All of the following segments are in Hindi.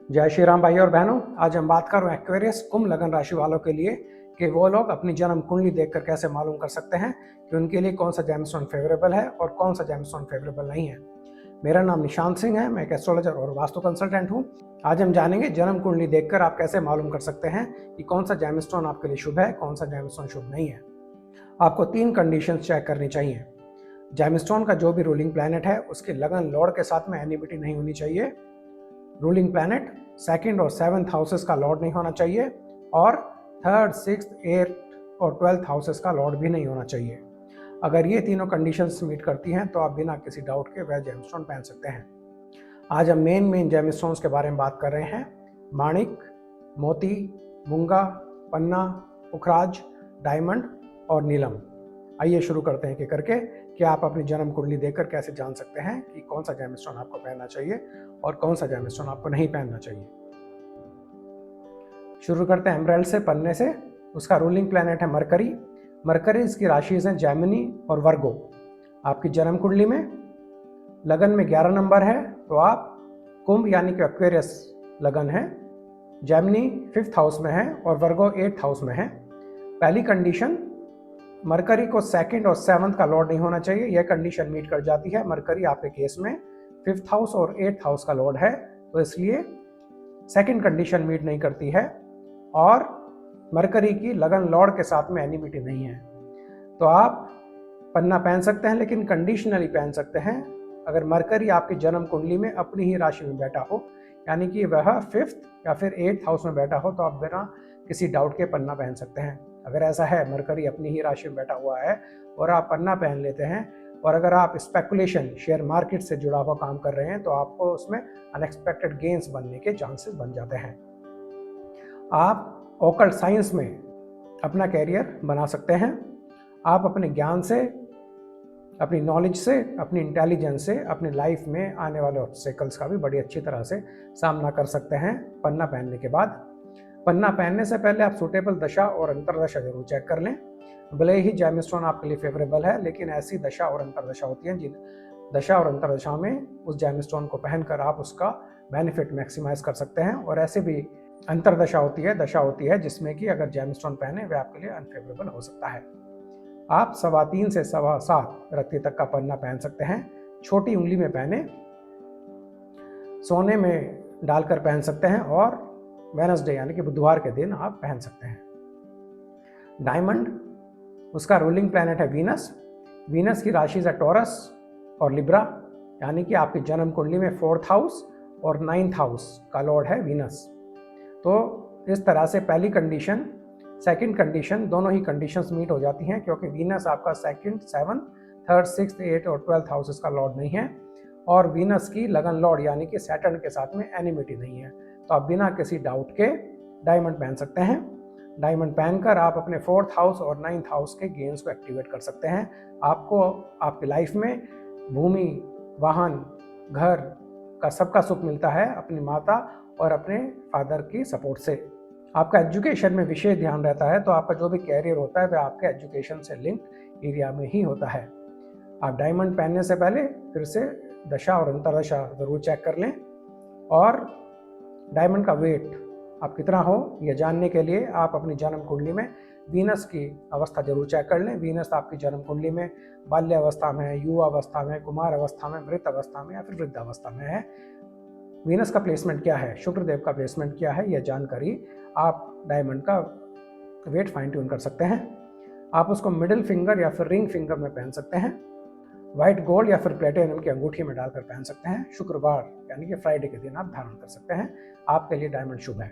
जय श्री राम भाई और बहनों। आज हम बात कर रहे हैं एक्वेरियस कुंभ लगन राशि वालों के लिए कि वो लोग अपनी जन्म कुंडली देखकर कैसे मालूम कर सकते हैं कि उनके लिए कौन सा जेमस्टोन फेवरेबल है और कौन सा जेमस्टोन फेवरेबल नहीं है। मेरा नाम निशांत सिंह है, मैं एक एस्ट्रोलॉजर और वास्तु कंसल्टेंट हूँ। आज हम जानेंगे जन्म कुंडली देखकर आप कैसे मालूम कर सकते हैं कि कौन सा जेमस्टोन आपके लिए शुभ है, कौन सा जेमस्टोन शुभ नहीं है। आपको 3 कंडीशंस चेक करनी चाहिए। जेमस्टोन का जो भी रूलिंग प्लैनेट है उसकी लगन लॉर्ड के साथ में एनिमिटी नहीं होनी चाहिए। रूलिंग प्लैनेट 2nd और 7th हाउसेस का लॉर्ड नहीं होना चाहिए और 3rd, 6th, 8th और 12th हाउसेस का लॉर्ड भी नहीं होना चाहिए। अगर ये तीनों कंडीशंस मीट करती हैं तो आप बिना किसी डाउट के वह जेमस्टोन पहन सकते हैं। आज हम मेन जेमस्टोन्स के बारे में बात कर रहे हैं। माणिक, मोती, मूंगा, पन्ना, पुखराज, डायमंड और नीलम। आइए शुरू करते हैं कि करके कि आप अपनी जन्म कुंडली देखकर कैसे जान सकते हैं कि कौन सा जेमस्टोन आपको पहनना चाहिए और कौन सा जेमस्टोन आपको नहीं पहनना चाहिए। शुरू करते हैं एमराल्ड से, पन्ने से। उसका रूलिंग प्लैनेट है मरकरी। मरकरी इसकी राशि हैं जेमिनी और वर्गो। आपकी जन्म कुंडली में लगन में 11 नंबर है तो आप कुंभ यानी कि एक्वेरियस लगन है। जेमिनी 5th हाउस में है और वर्गो 8th हाउस में है। पहली कंडीशन, मरकरी को 2nd और 7th का लॉर्ड नहीं होना चाहिए। यह कंडीशन मीट कर जाती है। मरकरी आपके केस में 5th हाउस और 8th हाउस का लॉर्ड है तो इसलिए 2nd कंडीशन मीट नहीं करती है और मरकरी की लगन लॉर्ड के साथ में एनिमिटी नहीं है। तो आप पन्ना पहन सकते हैं लेकिन कंडीशनली पहन सकते हैं। अगर मरकरी आपकी जन्म कुंडली में अपनी ही राशि में बैठा हो यानी कि वह 5th या फिर 8th हाउस में बैठा हो तो आप बिना किसी डाउट के पन्ना पहन सकते हैं। अगर ऐसा है, मरकरी अपनी ही राशि में बैठा हुआ है और आप पन्ना पहन लेते हैं और अगर आप स्पेकुलेशन शेयर मार्केट से जुड़ा हुआ काम कर रहे हैं तो आपको उसमें अनएक्सपेक्टेड गेन्स बनने के चांसेस बन जाते हैं। आप ऑकल्ट साइंस में अपना कैरियर बना सकते हैं। आप अपने ज्ञान से, अपनी नॉलेज से, अपनी इंटेलिजेंस से अपनी लाइफ में आने वाले ऑब्स्टेकल्स का भी बड़ी अच्छी तरह से सामना कर सकते हैं पन्ना पहनने के बाद। पन्ना पहनने से पहले आप सूटेबल दशा और अंतरदशा जरूर चेक कर लें। भले ही जेमस्टोन आपके लिए फेवरेबल है लेकिन ऐसी दशा और अंतरदशा होती हैं जिन दशा और अंतरदशा में उस जेमस्टोन को पहनकर आप उसका बेनिफिट मैक्सिमाइज कर सकते हैं। और ऐसे भी अंतरदशा होती है, दशा होती है जिसमें कि अगर जेमस्टोन पहने वह आपके लिए अनफेवरेबल हो सकता है। आप 3.25 से 7.25 रत्ती तक का पन्ना पहन सकते हैं। छोटी उंगली में पहने, सोने में डालकर पहन सकते हैं और वेडनेसडे यानी कि बुधवार के दिन आप पहन सकते हैं। डायमंड, उसका रूलिंग प्लैनेट है वीनस। वीनस की राशि है टॉरस और लिब्रा यानी कि आपकी जन्म कुंडली में 4th हाउस और 9th हाउस का लॉर्ड है वीनस। तो इस तरह से पहली कंडीशन, 2nd कंडीशन, दोनों ही कंडीशंस मीट हो जाती हैं क्योंकि वीनस आपका 2nd, 7th, 3rd, 6th, 8th और 12th हाउसेस का लॉर्ड नहीं है और वीनस की लगन लॉर्ड यानी कि सैटर्न के साथ में एनिमिटी नहीं है। तो आप बिना किसी डाउट के डायमंड पहन सकते हैं। डायमंड पहनकर आप अपने 4th हाउस और 9th हाउस के गेन्स को एक्टिवेट कर सकते हैं। आपको आपकी लाइफ में भूमि, वाहन, घर का सबका सुख मिलता है अपनी माता और अपने फादर की सपोर्ट से। आपका एजुकेशन में विशेष ध्यान रहता है तो आपका जो भी कैरियर होता है वह आपके एजुकेशन से लिंक्ड एरिया में ही होता है। आप डायमंड पहनने से पहले फिर से दशा और अंतरदशा जरूर चेक कर लें और डायमंड का वेट आप कितना हो यह जानने के लिए आप अपनी जन्म कुंडली में वीनस की अवस्था जरूर चेक कर लें। वीनस आपकी जन्म कुंडली में बाल्य अवस्था में है, युवा अवस्था में, कुमार अवस्था में, मृत अवस्था में या फिर वृद्ध अवस्था में है। वीनस का प्लेसमेंट क्या है, शुक्रदेव का प्लेसमेंट क्या है, यह जानकारी आप डायमंड का वेट फाइन ट्यून कर सकते हैं। आप उसको मिडिल फिंगर या फिर रिंग फिंगर में पहन सकते हैं। व्हाइट गोल्ड या फिर प्लेटिनम की अंगूठी में डालकर पहन सकते हैं। शुक्रवार यानी कि फ्राइडे के दिन आप धारण कर सकते हैं। आपके लिए डायमंड शुभ है।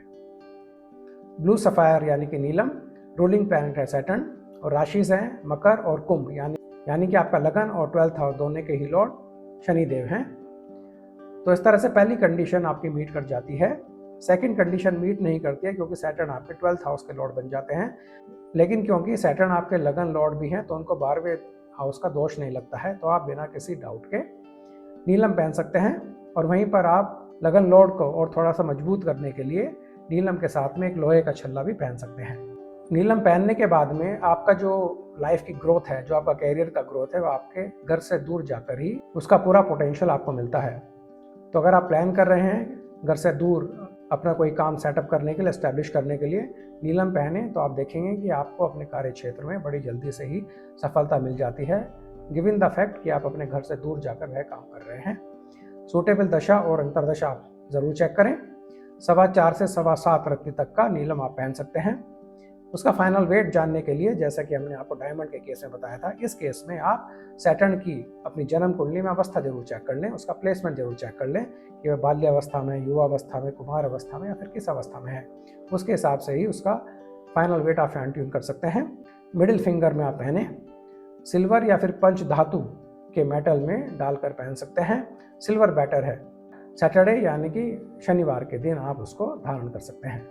ब्लू सफायर यानी कि नीलम, रूलिंग प्लैनेट है सैटर्न और राशिज हैं मकर और कुंभ यानी कि आपका लगन और 12th हाउस दोनों के ही लॉर्ड शनिदेव हैं। तो इस तरह से पहली कंडीशन आपकी मीट कर जाती है। 2nd कंडीशन मीट नहीं करती है क्योंकि सैटर्न आपके 12th हाउस के लॉर्ड बन जाते हैं। लेकिन क्योंकि सैटर्न आपके लगन लॉर्ड भी हैं तो उनको 12वें हाउस का दोष नहीं लगता है तो आप बिना किसी डाउट के नीलम पहन सकते हैं। और वहीं पर आप लगन लॉर्ड को और थोड़ा सा मजबूत करने के लिए नीलम के साथ में एक लोहे का छल्ला भी पहन सकते हैं। नीलम पहनने के बाद में आपका जो लाइफ की ग्रोथ है, जो आपका कैरियर का ग्रोथ है, वो आपके घर से दूर जाकर ही उसका पूरा पोटेंशियल आपको मिलता है। तो अगर आप प्लान कर रहे हैं घर से दूर अपना कोई काम सेटअप करने के लिए, एस्टैब्लिश करने के लिए नीलम पहने तो आप देखेंगे कि आपको अपने कार्य क्षेत्र में बड़ी जल्दी से ही सफलता मिल जाती है, गिवन द फैक्ट कि आप अपने घर से दूर जाकर वह काम कर रहे हैं। सूटेबल दशा और अंतरदशा आप ज़रूर चेक करें। 4.25 से 7.25 रत्ती तक का नीलम आप पहन सकते हैं। उसका फाइनल वेट जानने के लिए, जैसा कि हमने आपको डायमंड के केस में बताया था, इस केस में आप सैटर्न की अपनी जन्म कुंडली में अवस्था जरूर चेक कर लें, उसका प्लेसमेंट जरूर चेक कर लें कि वह बाल्यावस्था में, युवावस्था में, कुमार अवस्था में या फिर किस अवस्था में है। उसके हिसाब से ही उसका फाइनल वेट आप फाइन ट्यून कर सकते हैं। मिडिल फिंगर में आप पहने सिल्वर या फिर पंच धातु के मेटल में डालकर पहन सकते हैं। सिल्वर बेटर है। सैटरडे यानी कि शनिवार के दिन आप उसको धारण कर सकते हैं।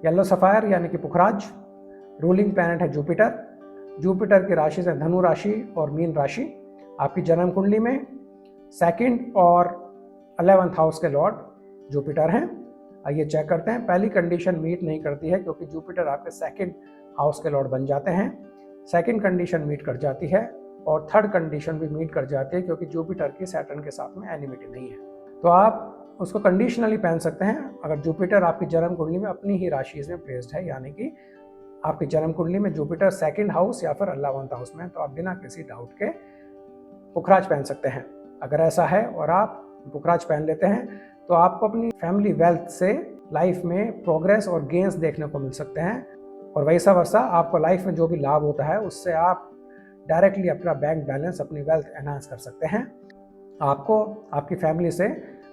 येलो सफायर यानी कि पुखराज, रूलिंग प्लैनेट है जुपिटर। जुपिटर की राशि से धनु राशि और मीन राशि आपकी जन्म कुंडली में 2nd और 11th हाउस के लॉर्ड जुपिटर हैं। आइए चेक करते हैं। पहली कंडीशन मीट नहीं करती है क्योंकि जुपिटर आपके 2nd हाउस के लॉर्ड बन जाते हैं। 2nd कंडीशन मीट कर जाती है और 3rd कंडीशन भी मीट कर जाती है क्योंकि जुपिटर की सैटर्न के साथ में एनिमिटी नहीं है। तो आप उसको कंडीशनली पहन सकते हैं अगर जुपिटर आपकी जन्म कुंडली में अपनी ही राशि में प्लेस्ड है, यानी कि आपकी जन्म कुंडली में जुपिटर 2nd हाउस या फिर 11th हाउस में, तो आप बिना किसी डाउट के पुखराज पहन सकते हैं। अगर ऐसा है और आप पुखराज पहन लेते हैं तो आपको अपनी फैमिली वेल्थ से लाइफ में प्रोग्रेस और गेन्स देखने को मिल सकते हैं, और वैसा वर्षा आपको लाइफ में जो भी लाभ होता है उससे आप डायरेक्टली अपना बैंक बैलेंस, अपनी वेल्थ एनहांस कर सकते हैं। आपको आपकी फैमिली से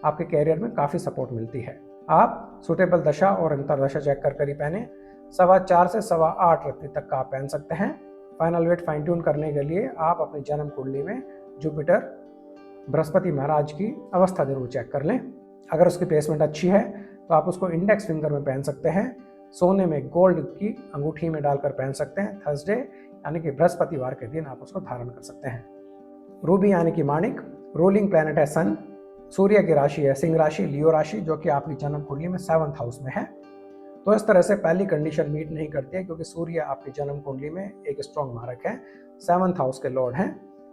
आपके कैरियर में काफ़ी सपोर्ट मिलती है। आप सूटेबल दशा और अंतरदशा चेक कर ही पहने। 4.25 से 8.25 रत्ती तक का आप पहन सकते हैं। फाइनल वेट फाइन ट्यून करने के लिए आप अपनी जन्म कुंडली में जुपिटर बृहस्पति महाराज की अवस्था जरूर चेक कर लें। अगर उसकी प्लेसमेंट अच्छी है तो आप उसको इंडेक्स फिंगर में पहन सकते हैं। सोने में गोल्ड की अंगूठी में डालकर पहन सकते हैं। थर्सडे यानी कि बृहस्पतिवार के दिन आप उसको धारण कर सकते हैं। रूबी यानी कि माणिक, रूलिंग प्लैनेट है सन। सूर्य की राशि है सिंह राशि, लियो राशि, जो कि आपकी जन्म कुंडली में 7th हाउस में है। तो इस तरह से पहली कंडीशन मीट नहीं करती है क्योंकि सूर्य आपकी जन्म कुंडली में एक स्ट्रॉन्ग मारक है, 7th हाउस के लॉर्ड हैं।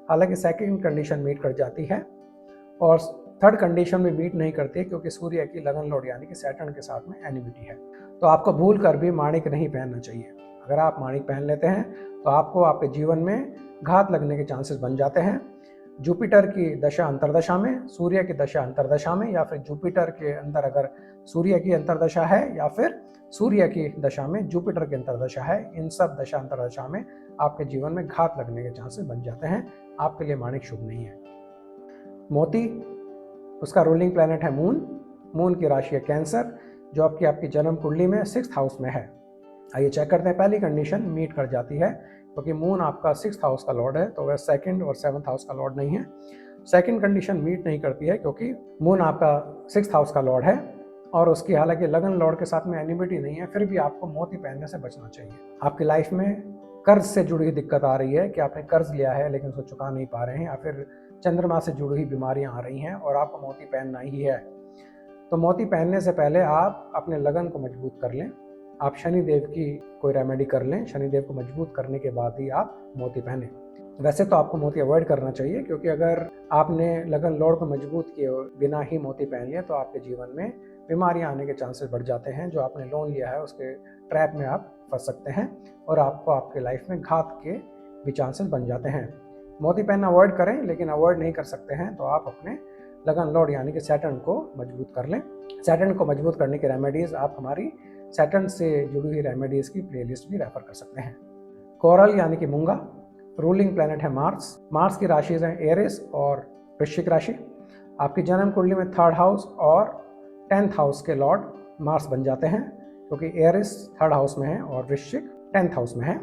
हालांकि 2nd कंडीशन मीट कर जाती है और 3rd कंडीशन भी मीट नहीं करती है क्योंकि सूर्य की लगन लॉर्ड यानी कि सैटर्न के साथ में एनिमिटी है। तो आपको भूल कर भी माणिक नहीं पहनना चाहिए। अगर आप माणिक पहन लेते हैं तो आपको आपके जीवन में घात लगने के चांसेस बन जाते हैं। जुपिटर की दशा अंतरदशा में, सूर्य की दशा अंतरदशा में, या फिर जुपिटर के अंदर अगर सूर्य की अंतरदशा है या फिर सूर्य की दशा में जुपिटर की अंतरदशा है, इन सब दशा अंतरदशा में आपके जीवन में घात लगने के चांसेस बन जाते हैं। आपके लिए माणिक शुभ नहीं है। मोती, उसका रूलिंग प्लैनेट है मून। मून की राशि है कैंसर, जो आपकी जन्म कुंडली में 6th हाउस में है। आइए चेक करते हैं। पहली कंडीशन मीट कर जाती है क्योंकि मून आपका 6th हाउस का लॉर्ड है, तो वह 2nd और 7th हाउस का लॉर्ड नहीं है। 2nd कंडीशन मीट नहीं करती है क्योंकि मून आपका 6th हाउस का लॉर्ड है और उसकी हालांकि लगन लॉर्ड के साथ में एनिमिटी नहीं है, फिर भी आपको मोती पहनने से बचना चाहिए। आपकी लाइफ में कर्ज से जुड़ी हुई दिक्कत आ रही है कि आपने कर्ज लिया है लेकिन उसको चुका नहीं पा रहे हैं, या फिर चंद्रमा से जुड़ी हुई बीमारियां आ रही हैं और आपको मोती पहनना ही है, तो मोती पहनने से पहले आप अपने लगन को मजबूत कर लें। आप शनिदेव की कोई रेमेडी कर लें। शनिदेव को मजबूत करने के बाद ही आप मोती पहने। वैसे तो आपको मोती अवॉइड करना चाहिए क्योंकि अगर आपने लगन लॉर्ड को मजबूत किए बिना ही मोती पहन लिया तो आपके जीवन में बीमारियां आने के चांसेस बढ़ जाते हैं। जो आपने लोन लिया है उसके ट्रैप में आप फंस सकते हैं और आपको आपके लाइफ में घात के भी चांसेस बन जाते हैं। मोती पहनना अवॉइड करें, लेकिन अवॉइड नहीं कर सकते हैं तो आप अपने लगन लॉर्ड यानी कि सैटर्न को मजबूत कर लें। सैटर्न को मजबूत करने की रेमेडीज़ आप हमारी सैटर्न से जुड़ी हुई रेमेडीज़ की प्लेलिस्ट भी रेफर कर सकते हैं। कोरल यानी कि मूंगा, रूलिंग प्लैनेट है मार्स। मार्स की राशि हैं एरिस और वृश्चिक राशि। आपकी जन्म कुंडली में 3rd हाउस और 10th हाउस के लॉर्ड मार्स बन जाते हैं क्योंकि एरिस 3rd हाउस में है और वृश्चिक 10th हाउस में है।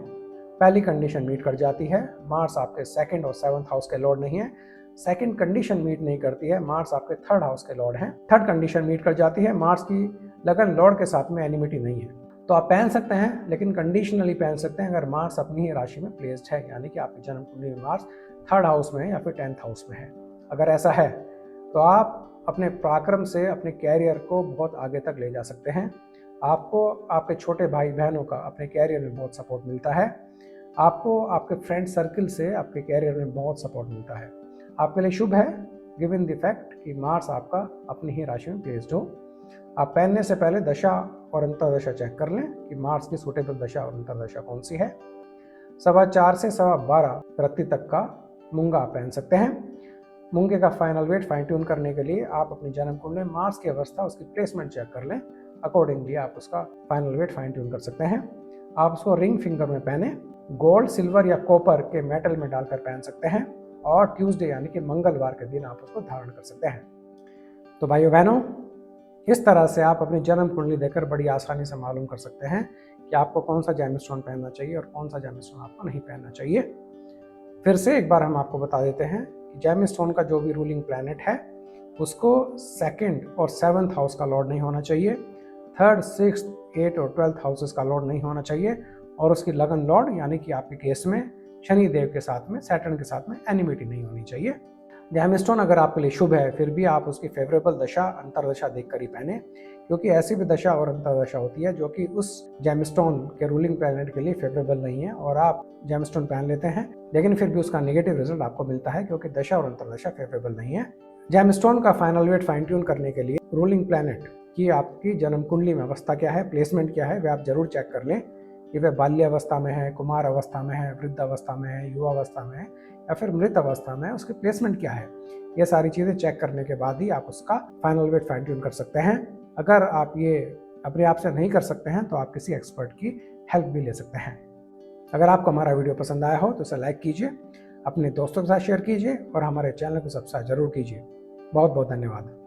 पहली कंडीशन मीट कर जाती है। मार्स आपके 2nd और 7th हाउस के लॉर्ड नहीं है। 2nd कंडीशन मीट नहीं करती है। मार्स आपके 3rd हाउस के लॉर्ड हैं। 3rd कंडीशन मीट कर जाती है। मार्स की लगन लॉर्ड के साथ में एनिमिटी नहीं है। तो आप पहन सकते हैं लेकिन कंडीशनली पहन सकते हैं अगर मार्स अपनी ही राशि में प्लेस्ड है, यानी कि आपकी जन्म कुंडली में मार्स 3rd हाउस में है या फिर 10th हाउस में है। अगर ऐसा है तो आप अपने पराक्रम से अपने कैरियर को बहुत आगे तक ले जा सकते हैं। आपको आपके छोटे भाई बहनों का अपने कैरियर में बहुत सपोर्ट मिलता है। आपको आपके फ्रेंड सर्कल से आपके कैरियर में बहुत सपोर्ट मिलता है। आपके लिए शुभ है गिवन द फैक्ट कि मार्स आपका अपनी ही राशि में प्लेस्ड हो। आप पहनने से पहले दशा और अंतर्दशा चेक कर लें कि मार्स की सूटेबल दशा और अंतर्दशा कौन सी है। 4.25 से 12.25 रत्ती तक का मूंगा आप पहन सकते हैं। मूंगे का फाइनल वेट फाइन ट्यून करने के लिए आप अपनी जन्म कुंडली में मार्स की अवस्था, उसकी प्लेसमेंट चेक कर लें। अकॉर्डिंगली आप उसका फाइनल वेट फाइन ट्यून कर सकते हैं। आप उसको रिंग फिंगर में पहने, गोल्ड, सिल्वर या कॉपर के मेटल में डालकर पहन सकते हैं और ट्यूसडे यानी कि मंगलवार के दिन आप उसको धारण कर सकते हैं। तो भाइयों बहनों, इस तरह से आप अपनी जन्म कुंडली देखकर बड़ी आसानी से मालूम कर सकते हैं कि आपको कौन सा जेमस्टोन पहनना चाहिए और कौन सा जेमस्टोन आपको नहीं पहनना चाहिए। फिर से एक बार हम आपको बता देते हैं कि जेमस्टोन का जो भी रूलिंग प्लैनेट है उसको 2nd और 7th हाउस का लॉर्ड नहीं होना चाहिए, 3rd, 6th, 8th और 12th हाउसेस का लॉर्ड नहीं होना चाहिए, और उसकी लगन लॉर्ड यानी कि आपके केस में शनि देव के साथ में, सैटर्न के साथ में एनिमिटी नहीं होनी चाहिए। जेमस्टोन अगर आपके लिए शुभ है फिर भी आप उसकी फेवरेबल दशा अंतर्दशा देखकर ही पहने, क्योंकि ऐसी भी दशा और अंतर्दशा होती है जो कि उस जेमस्टोन के रूलिंग प्लैनेट के लिए फेवरेबल नहीं है और आप जेमस्टोन पहन लेते हैं लेकिन फिर भी उसका नेगेटिव रिजल्ट आपको मिलता है क्योंकि दशा और अंतर्दशा फेवरेबल नहीं है। जेमस्टोन का फाइनल वेट फाइन ट्यून करने के लिए रूलिंग प्लैनेट की आपकी जन्म कुंडली में अवस्था क्या है, प्लेसमेंट क्या है, वे आप जरूर चेक कर लें कि वह बाल्य अवस्था में है, कुमार अवस्था में है, वृद्ध अवस्था में है, युवा अवस्था में है या फिर मृत अवस्था में है, उसकी प्लेसमेंट क्या है। ये सारी चीज़ें चेक करने के बाद ही आप उसका फाइनल वेट फाइन ट्यून कर सकते हैं। अगर आप ये अपने आप से नहीं कर सकते हैं तो आप किसी एक्सपर्ट की हेल्प भी ले सकते हैं। अगर आपको हमारा वीडियो पसंद आया हो तो इसे लाइक कीजिए, अपने दोस्तों के साथ शेयर कीजिए और हमारे चैनल को सब्सक्राइब जरूर कीजिए। बहुत बहुत धन्यवाद।